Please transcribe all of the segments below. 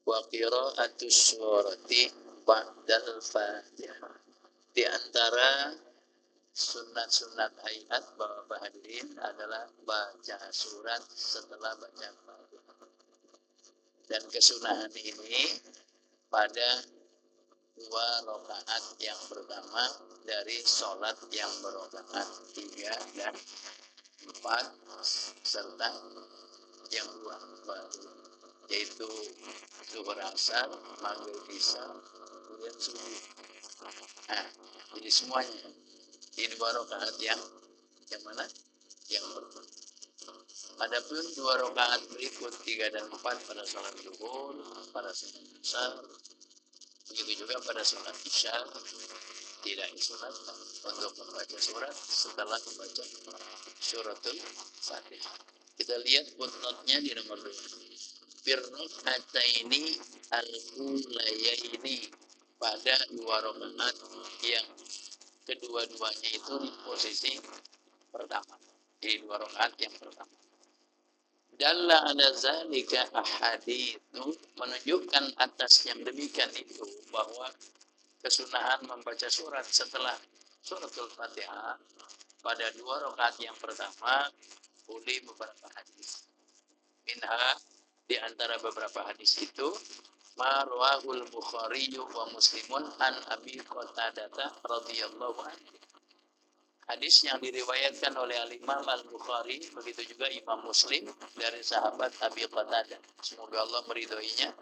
wa qira'atus surati ba'dal Fatihah. Di antara sunat-sunat hayat Bapak hadirin adalah baca surat setelah baca Fatihah. Dan kesunahan ini pada 2 rakaat yang pertama dari sholat yang berrakaat 3 dan 4 serta yang 2 yaitu zuhur asar, maghrib isya, kemudian subuh. Nah, jadi semuanya di 2 rakaat yang mana? Yang pertama. Adapun 2 rakaat berikut 3 dan 4 pada sholat zuhur, pada sholat asar, begitu juga pada sholat isya tidak disunatkan untuk membaca surat setelah membaca suratul Fatihah. Kita lihat footnote-nya di nomor 2. Birrakaataini al-ulayaini, pada 2 rakaat yang kedua-duanya itu di posisi pertama. Di 2 rakaat yang pertama. Dalla ala zalika ahaditsu, menunjukkan atas yang demikian itu bahwa kesunahan membaca surat setelah suratul Fatihah pada 2 rakaat yang pertama oleh beberapa hadis. Minha, di antara beberapa hadis itu, ma rawahul Bukhari wa Muslimun an Abi Qatadah radhiyallahu anhu. Hadis yang diriwayatkan oleh Imam Al-Bukhari, begitu juga Imam Muslim dari sahabat Abi Qatadah, semoga Allah meridhoinya.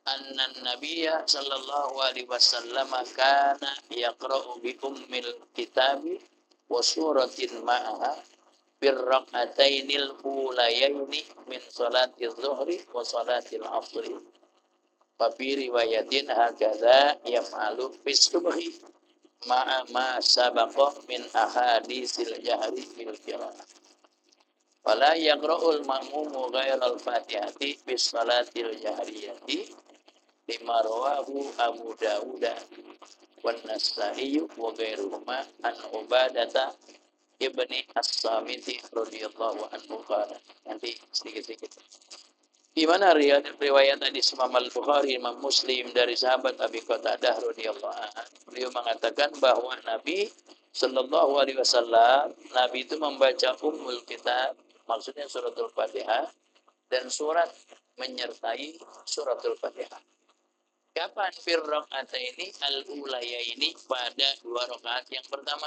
Anna Nabiyya sallallahu alaihi wasallam kana yaqra'u bi ummil kitabi wa suratin ma'aha bir rak'atainil ulayaini min salatil zuhri wa salatil asri. Fa fi riwayatin hakadza yaf'alu bis subhi ma'a ma sabaqa min ahadisil jahri bil qira'ah. Wala yaqra'ul ma'mumu ghairal fatihati bis salatil jahriyati lima rawahu Abu Dawud wan Nasa'i wa ghairuhuma an Ubadata ibni As-Samiti radhiyallahu anhu qala. Nanti sedikit-sedikit. Di mana riwayat hadis Imam Al-Bukhari, Imam Muslim dari sahabat Abi Qatadah radhiyallahu anhu, beliau mengatakan bahwa Nabi sallallahu alaihi wasallam, Nabi itu membaca Ummul Kitab, maksudnya suratul Fatihah, dan surat menyertai suratul Fatihah. Kapan ini al-ulaya ini pada 2 rakaat yang pertama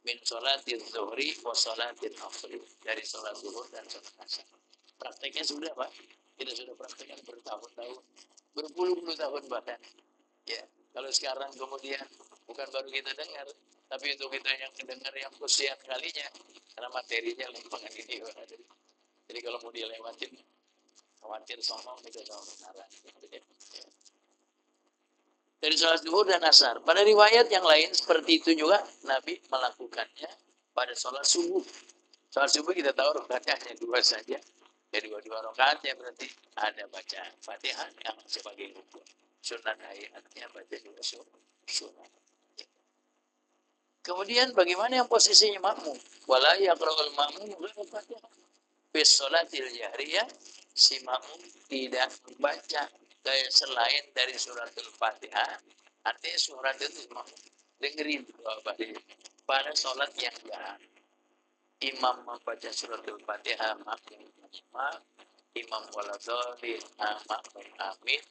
min sholatil zuhri wa sholatil asri, dari sholat zuhur dan sholat asar. Prakteknya sudah Pak, kita sudah praktekkan bertahun-tahun, berpuluh-puluh tahun bahkan. Ya, kalau sekarang kemudian bukan baru kita dengar, tapi untuk kita yang mendengar yang kesekian kalinya, karena materinya lempangan ini. Jadi kalau mau dilewatin, khawatir sombong kita sama benaran. Dari sholat zuhur dan asar. Pada riwayat yang lain seperti itu juga Nabi melakukannya pada sholat subuh. Sholat subuh kita tahu rakaatnya hanya 2 saja. Ya 2 rakaatnya berarti ada baca Fatihah yang sebagai rukun. Sunat hayatnya baca juga sunat. Kemudian bagaimana yang posisinya makmum? Wala yaqra'ul ma'mum ghairal Fatihah. Fi sholatil jahriyah, si makmum tidak membaca selain dari suratul Fatihah. Artinya surat itu makmum dengerin pada sholat yang jahar. Imam membaca suratul Fatihah, makmum menyimak. Imam waladhalin, makmum amin.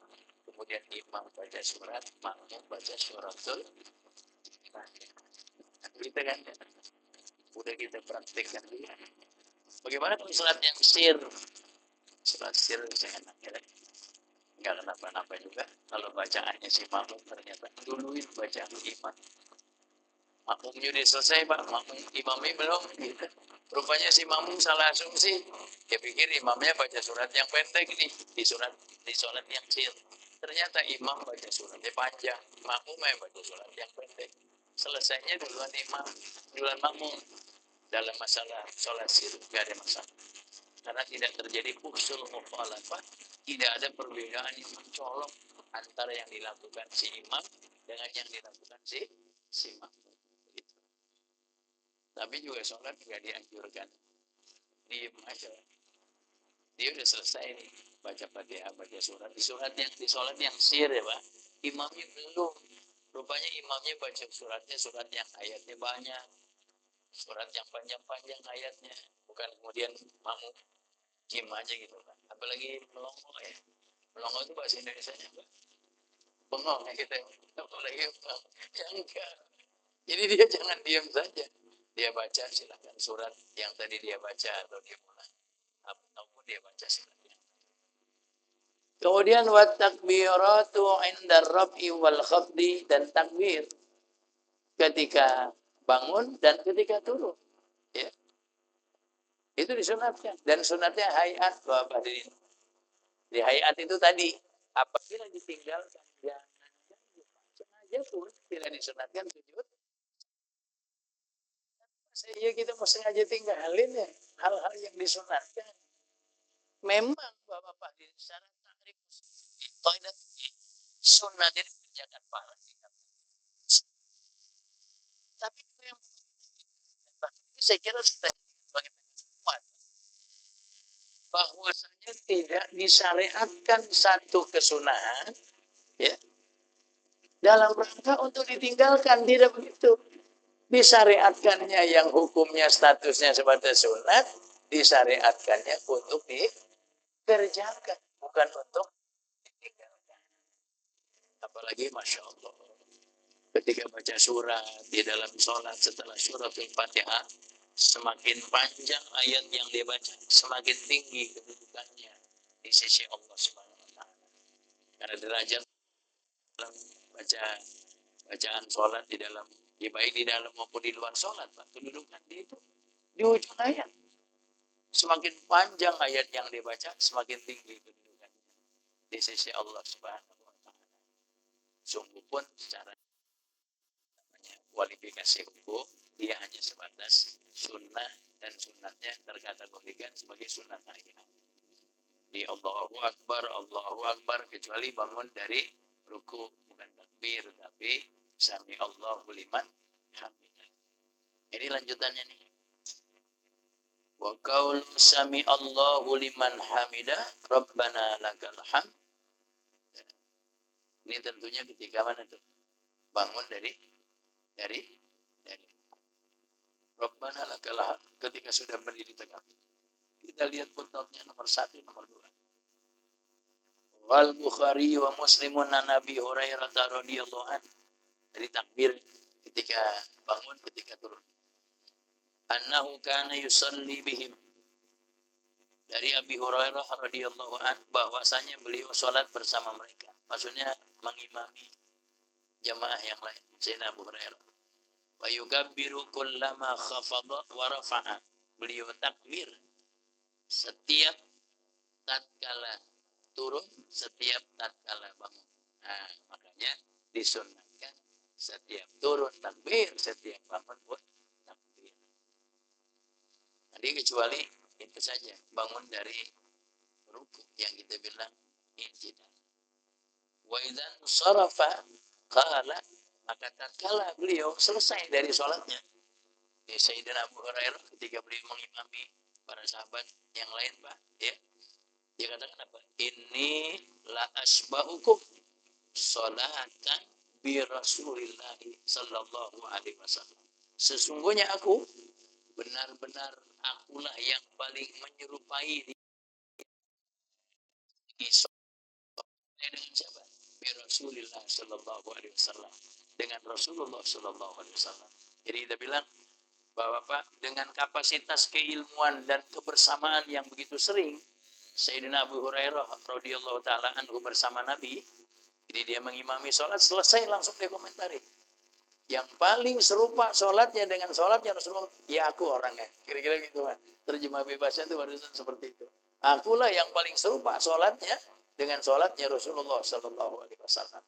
Kemudian imam baca surat, makmum baca suratul Fatihah. Kita kan udah kita praktekkan dulu. Bagaimana kalau sholat yang sir? Sholat sir saya enak ya. Enggak kenapa-napa juga. Kalau bacaannya si makmum ternyata duluin bacaan imam. Makmumnya udah selesai Pak, imamnya belum gitu. Rupanya si makmum salah asumsi. Dia pikir imamnya baca surat yang pendek nih di sholat yang sir. Ternyata imam baca suratnya panjang, makmumnya baca surat yang pendek. Selesainya duluan imam, duluan makmum. Dalam masalah sholat sir tidak ada masalah. Karena tidak terjadi usul mukhalafah, tidak ada perbedaan yang mencolok antara yang dilakukan si imam dengan yang dilakukan si makmum. Tapi juga sholat juga dianjurkan diem aja. Dia udah selesai nih. baca Fatihah, baca surat. Di sholat yang sir ya Pak, imamnya belum. Rupanya imamnya baca surat yang ayatnya banyak, surat yang panjang-panjang ayatnya. Bukan kemudian mamu diam aja gitu Pak. Apalagi melongo ya. Melongo itu bahasa Indonesianya Pak. Bengong ya kita. Apalagi yang enggak. Jadi dia jangan diam saja. Dia baca silakan surat yang tadi dia baca atau dia mulai. Ataupun dia baca suratnya. Kemudian wat takbiratu inda rab'i wal khafdi, dan takbir ketika bangun dan ketika turun. Ya. Itu disunatkan. Dan sunatnya hayat. Bapak hadirin. Di hayat itu tadi, apabila ditinggalkan jangan sengaja pun tidak disunatkan sujud. Saya kita mau sengaja tinggalin ya hal-hal yang disunatkan. Memang Bapak hadirin secara takrif toilet sunnah dia dikerjakan pahala. Tapi yang saya kira kita sebagai kuat bahwasanya tidak disyariatkan satu kesunahan ya dalam rangka untuk ditinggalkan, tidak begitu. Disyariatkannya yang hukumnya statusnya sebatas sunat, disyariatkannya untuk dikerjakan, bukan untuk ditinggalkan. Apalagi Masya Allah, ketika baca surat di dalam sholat setelah surat Al-Fatihah, semakin panjang ayat yang dia baca, semakin tinggi kedudukannya di sisi Allah Subhanahu wa Ta'ala. Karena derajat dalam bacaan sholat di dalam, baik di dalam maupun di luar sholat, Pak, kedudukan dia itu di ujung ayat. Semakin panjang ayat yang dibaca, semakin tinggi kedudukannya di sisi Allah Subhanahu wa Ta'ala. Sungguh pun secara kualifikasi hukum, dia hanya sebatas sunnah, dan sunnahnya terkategorikan sebagai sunnah ayat. Di Allahu Akbar, kecuali bangun dari ruku, bukan takbir, tapi sami Allahu liman hamidah. Ini lanjutannya nih. Wa qaul sami Allahu liman hamidah, Rabbana lakal hamd. Ini tentunya ketika mana tuh? Bangun dari Rabbana lakal hamd, ketika sudah berdiri tegak. Kita lihat footnote-nya nomor 1, nomor 2. Wal Bukhari wa Muslimun an Abi Hurairah radhiyallahu anhu. Dari takbir ketika bangun, ketika turun. Annahu kana yusalli bihim. Dari Abi Hurairah radhiyallahu anhu bahwasanya beliau salat bersama mereka. Maksudnya mengimami jamaah yang lain. Sayyidina Abu Hurairah. Wa yukabbiru kullama khafadha wa rafa'a. Beliau takbir setiap tatkala turun, setiap tatkala bangun. Nah, makanya disunnahkan setiap turun takbir, setiap bangun pun takbir. Jadi kecuali itu saja, bangun dari ruku yang kita bilang i'tidal. Wa idzan sarafa qala, maka tatkala beliau selesai dari sholatnya, Sayyidina Abu Hurairah ketika beliau mengimami para sahabat yang lain, Pak, ya, dia katakan apa? Ini la asbahukum sholatan bi Rasulillah sallallahu alaihi wasallam. Sesungguhnya aku benar-benar akulah yang paling menyerupai di sholat dengan siapa? Bi Rasulillah sallallahu alaihi wasallam. Dengan Rasulullah sallallahu alaihi wasallam. Jadi kita bilang bahwa Pak, dengan kapasitas keilmuan dan kebersamaan yang begitu sering, Sayyidina Abu Hurairah radhiyallahu taala anhu bersama Nabi, jadi dia mengimami sholat, selesai langsung dia komentari. Yang paling serupa sholatnya dengan sholatnya Rasulullah, ya aku orangnya. Kira-kira gitu kan. Terjemah bebasnya itu barusan seperti itu. Akulah yang paling serupa sholatnya dengan sholatnya Rasulullah sallallahu alaihi wasallam.